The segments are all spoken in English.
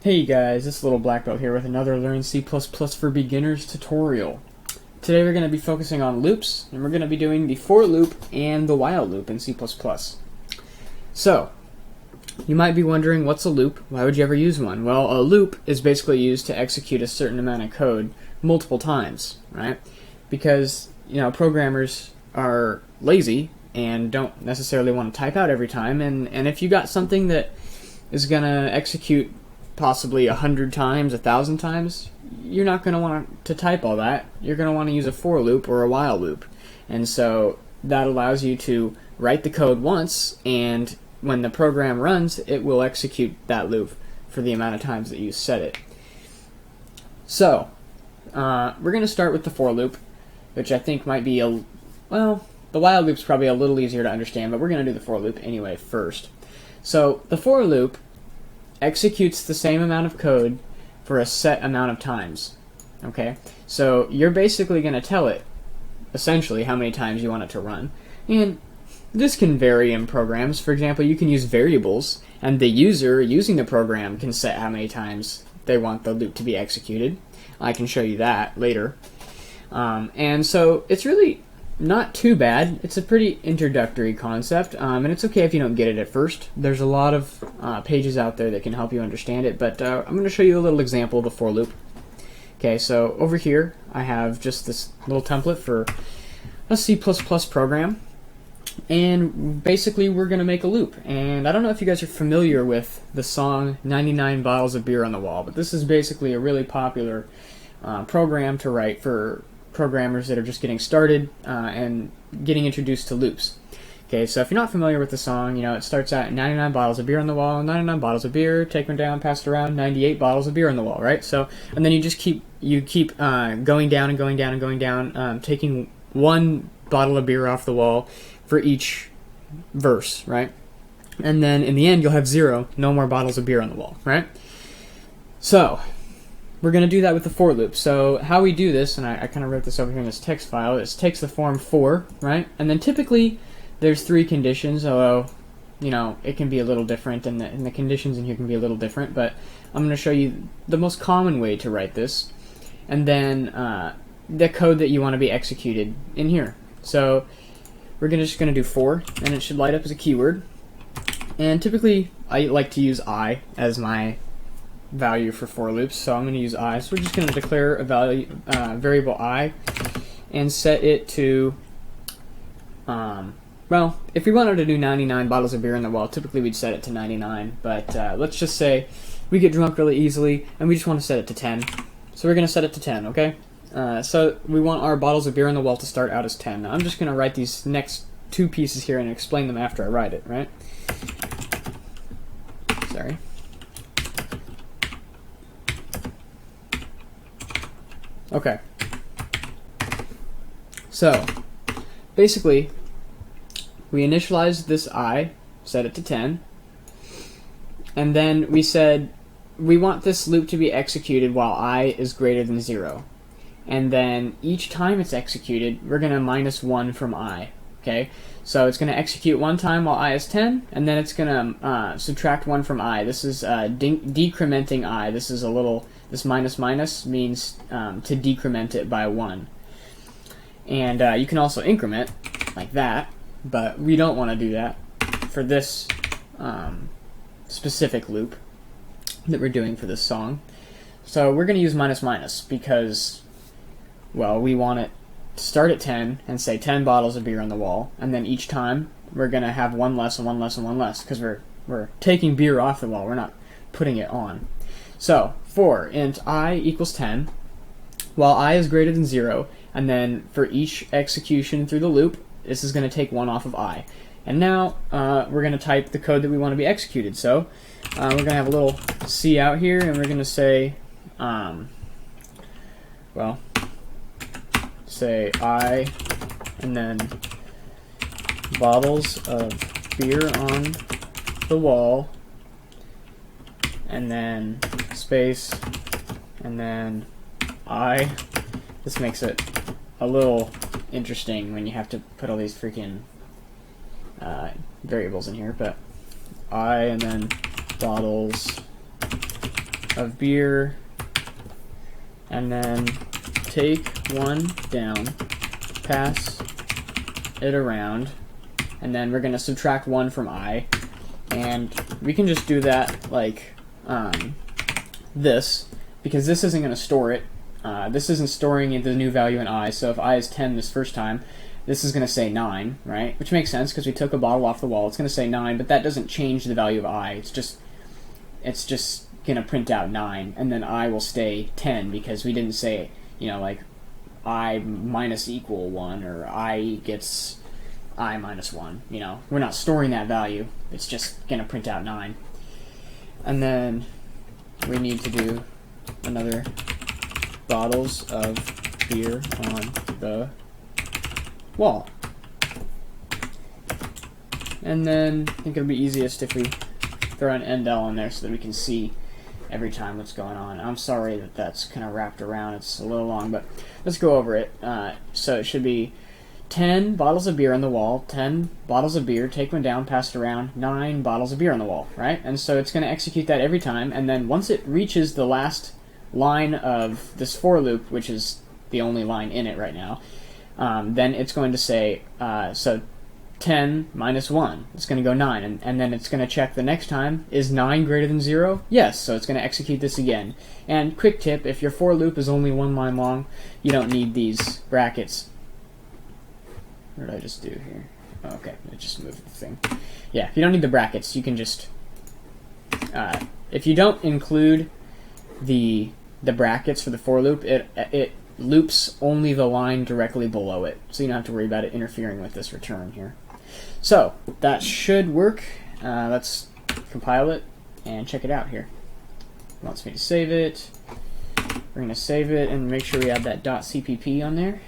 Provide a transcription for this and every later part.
Hey guys, this is Little Black Belt here with another Learn C++ for Beginners tutorial. Today we're going to be focusing on loops, and we're going to be doing the for loop and the while loop in C++. So, you might be wondering, what's a loop? Why would you ever use one? Well, a loop is basically used to execute a certain amount of code multiple times, right? Because, programmers are lazy and don't necessarily want to type out every time, and if you got something that is going to execute possibly 100 times, 1,000 times, you're not going to want to type all that. You're going to want to use a for loop or a while loop. And so that allows you to write the code once, and when the program runs, it will execute that loop for the amount of times that you set it. So, we're going to start with the for loop, which I think might be the while loop's probably a little easier to understand, but we're going to do the for loop anyway first. So, the for loop executes the same amount of code for a set amount of times. Okay? So you're basically going to tell it, essentially, how many times you want it to run. And this can vary in programs. For example, you can use variables, and the user using the program can set how many times they want the loop to be executed. I can show you that later. And so it's really not too bad. It's a pretty introductory concept, and it's okay if you don't get it at first. There's a lot of pages out there that can help you understand it, but I'm going to show you a little example of a for loop. Okay, so over here I have just this little template for a C++ program, and basically we're going to make a loop. And I don't know if you guys are familiar with the song 99 Bottles of Beer on the Wall, but this is basically a really popular program to write for programmers that are just getting started and getting introduced to loops. Okay, so if you're not familiar with the song, it starts out 99 bottles of beer on the wall, 99 bottles of beer, take them down, pass it around, 98 bottles of beer on the wall, right? So, and then you just keep going down and going down and going down, taking one bottle of beer off the wall for each verse, right? And then in the end, you'll have zero, no more bottles of beer on the wall, right? So, we're going to do that with the for loop. So how we do this, and I kind of wrote this over here in this text file, it takes the form for, right? And then typically there's three conditions, although, it can be a little different, and the conditions in here can be a little different, but I'm going to show you the most common way to write this, and then the code that you want to be executed in here. So we're just going to do for, and it should light up as a keyword. And typically I like to use I as my value for loops, so I'm going to use I. So we're just going to declare a variable I and set it to, well, if we wanted to do 99 bottles of beer in the wall, typically we'd set it to 99, but let's just say we get drunk really easily and we just want to set it to 10. So we're going to set it to 10, okay? So we want our bottles of beer on the wall to start out as 10. Now I'm just going to write these next two pieces here and explain them after I write it, right? Sorry. Okay, so basically we initialized this I, set it to 10, and then we said we want this loop to be executed while I is greater than 0, and then each time it's executed we're going to minus 1 from I. Okay, so it's going to execute one time while I is 10, and then it's going to subtract 1 from I. This is decrementing I. This is this minus minus means to decrement it by 1. And you can also increment like that, but we don't want to do that for this specific loop that we're doing for this song. So we're going to use minus minus because, well, we want it to start at 10 and say 10 bottles of beer on the wall, and then each time we're going to have one less and one less and one less because we're taking beer off the wall, we're not putting it on. So for int I equals 10 while I is greater than 0, and then for each execution through the loop this is going to take 1 off of I. And now we're going to type the code that we want to be executed. So we're going to have a little C out here, and we're going to say say I, and then bottles of beer on the wall, and then space, and then I. This makes it a little interesting when you have to put all these freaking variables in here, but I, and then bottles of beer, and then take one down, pass it around, and then we're going to subtract 1 from I, and we can just do that like this, because this isn't going to store it. This isn't storing the new value in I, so if I is 10 this first time, this is going to say 9, right? Which makes sense because we took a bottle off the wall. It's going to say 9, but that doesn't change the value of I. It's just going to print out 9, and then I will stay 10 because we didn't say, you know, like I minus equal 1 or I gets I minus 1. You know, we're not storing that value. It's just going to print out 9. And then we need to do another bottles of beer on the wall. And then I think it'll be easiest if we throw an end L in there so that we can see every time what's going on. I'm sorry that that's kind of wrapped around. It's a little long, but let's go over it. So it should be 10 bottles of beer on the wall, 10 bottles of beer, take one down, pass it around, 9 bottles of beer on the wall, right? And so it's going to execute that every time, and then once it reaches the last line of this for loop, which is the only line in it right now, then it's going to say, so 10 minus 1, it's going to go 9, and then it's going to check the next time, is 9 greater than 0? Yes, so it's going to execute this again. And quick tip, if your for loop is only 1 line long, you don't need these brackets. What did I just do here? Oh, okay, I just moved the thing. Yeah, if you don't need the brackets, you can just, if you don't include the brackets for the for loop, it loops only the line directly below it, so you don't have to worry about it interfering with this return here. So that should work. Let's compile it and check it out here. It wants me to save it. We're going to save it and make sure we have that .cpp on there.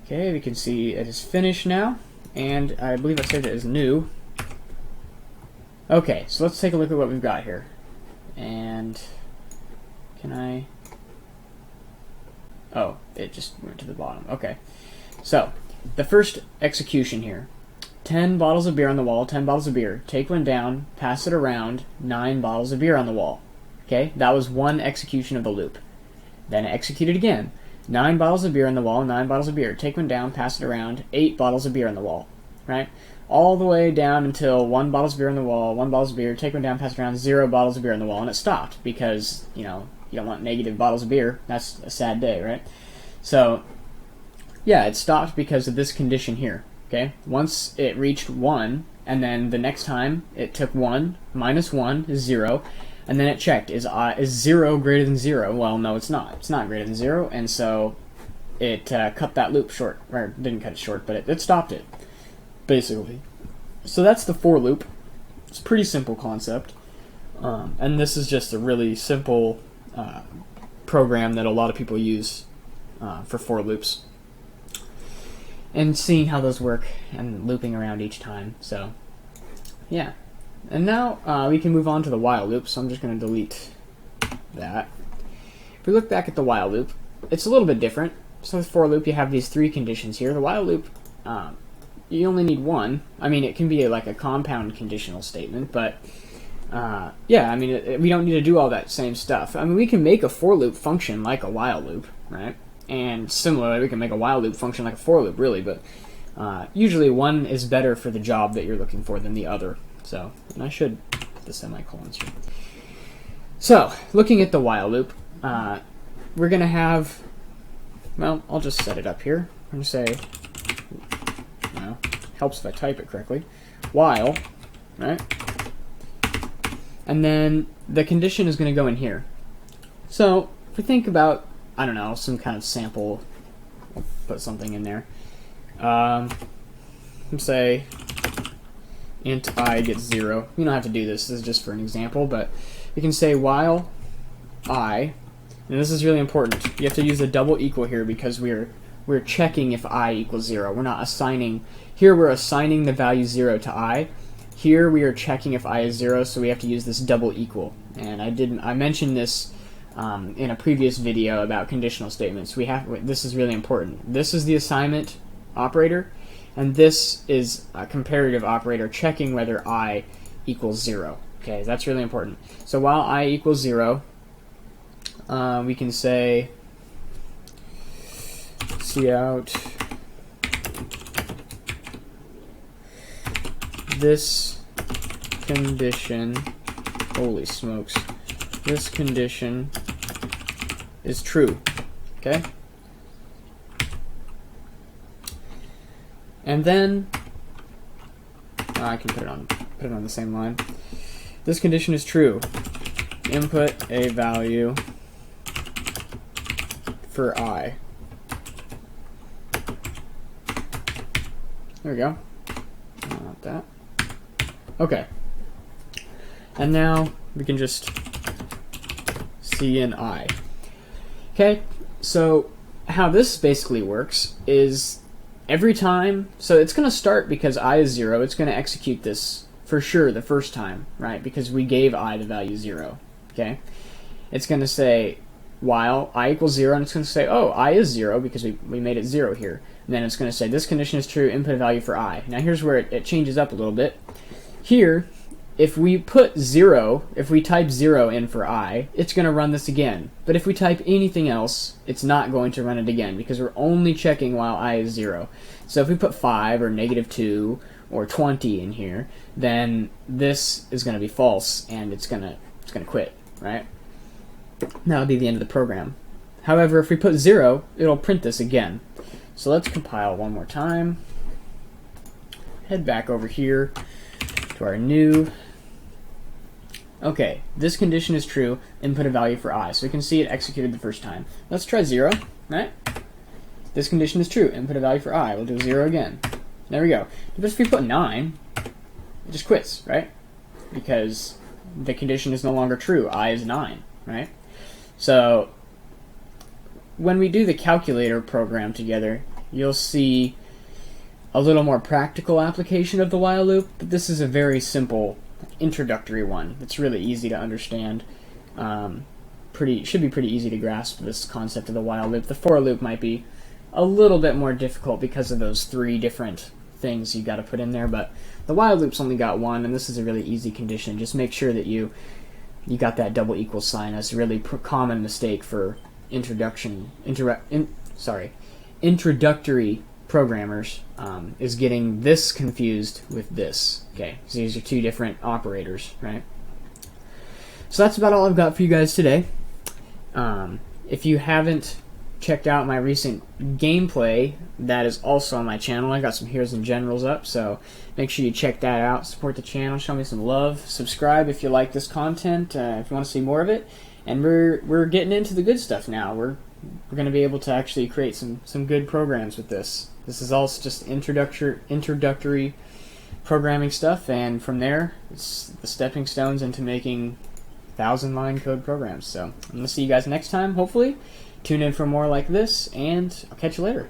Okay, we can see it is finished now, and I believe I saved it as new. Okay, so let's take a look at what we've got here. And can I... Oh, it just went to the bottom. Okay. So, the first execution here. 10 bottles of beer on the wall, 10 bottles of beer. Take one down, pass it around, 9 bottles of beer on the wall. Okay, that was one execution of the loop. Then it executed again. 9 bottles of beer on the wall, 9 bottles of beer. Take one down, pass it around, 8 bottles of beer on the wall. Right? All the way down until 1 bottle of beer on the wall, 1 bottle of beer, take one down, pass it around, 0 bottles of beer on the wall, and it stopped because, you know, you don't want negative bottles of beer. That's a sad day, right? So, yeah, it stopped because of this condition here, okay? Once it reached 1, and then the next time it took 1, minus 1 is 0, and then it checked, is 0 greater than 0? Well, no, it's not. It's not greater than 0, and so it cut that loop short, or didn't cut it short, but it stopped it, basically. So that's the for loop. It's a pretty simple concept, and this is just a really simple program that a lot of people use for loops, and seeing how those work and looping around each time. So yeah, and now we can move on to the while loop, so I'm just going to delete that. If we look back at the while loop, it's a little bit different. So with for loop you have these 3 conditions here. The while loop, you only need 1. I mean, it can be like a compound conditional statement, but yeah, I mean, we don't need to do all that same stuff. I mean, we can make a for loop function like a while loop, right? And similarly, we can make a while loop function like a for loop, really, but usually one is better for the job that you're looking for than the other. So, and I should put the semicolons here. So, looking at the while loop, we're going to have, well, I'll just set it up here. I'm going to say, well, helps if I type it correctly, while, right? And then the condition is going to go in here. So if we think about, I don't know, some kind of sample, I'll put something in there. Let's say int I gets 0. You don't have to do this. This is just for an example, but you can say while I, and this is really important. You have to use a double equal here because we're checking if I equals 0. We're not assigning. Here we're assigning the value 0 to I. Here we are checking if I is 0, so we have to use this double equal. And I mentioned this in a previous video about conditional statements. This is really important. This is the assignment operator, and this is a comparative operator checking whether I equals 0. Okay, that's really important. So while I equals 0, we can say cout this condition, holy smokes, this condition is true, okay? And then I can put it on the same line. This condition is true. Input a value for I. There we go. Not that. Okay. And now we can just see in I. Okay, so how this basically works is every time, so it's going to start because I is 0, it's going to execute this for sure the first time, right? Because we gave I the value 0, okay? It's going to say while I equals 0, and it's going to say, oh, I is 0 because we made it 0 here. And then it's going to say this condition is true, input a value for I. Now here's where it changes up a little bit. Here, if we put 0, if we type 0 in for I, it's going to run this again. But if we type anything else, it's not going to run it again because we're only checking while I is 0. So if we put 5 or -2 or 20 in here, then this is going to be false and it's going to quit, right? That'll be the end of the program. However, if we put 0, it'll print this again. So let's compile one more time. Head back over here to our new. Okay, this condition is true, input a value for I. So we can see it executed the first time. Let's try 0, right? This condition is true, input a value for I. We'll do 0 again. There we go. But if we put 9, it just quits, right? Because the condition is no longer true. I is 9, right? So when we do the calculator program together, you'll see a little more practical application of the while loop, but this is a very simple introductory one. It's really easy to understand. Should be pretty easy to grasp this concept of the while loop. The for loop might be a little bit more difficult because of those 3 different things you got to put in there, but the while loop's only got 1, and this is a really easy condition. Just make sure that you got that double equal sign. That's a really common mistake for introductory programmers, is getting this confused with this. Okay, so these are 2 different operators, right? So that's about all I've got for you guys today. If you haven't checked out my recent gameplay, that is also on my channel. I got some Heroes and Generals up, so make sure you check that out. Support the channel, show me some love. Subscribe if you like this content, if you want to see more of it. And we're getting into the good stuff now. We're going to be able to actually create some good programs with this. This is all just introductory programming stuff, and from there, it's the stepping stones into making 1,000-line code programs. So I'm going to see you guys next time, hopefully. Tune in for more like this, and I'll catch you later.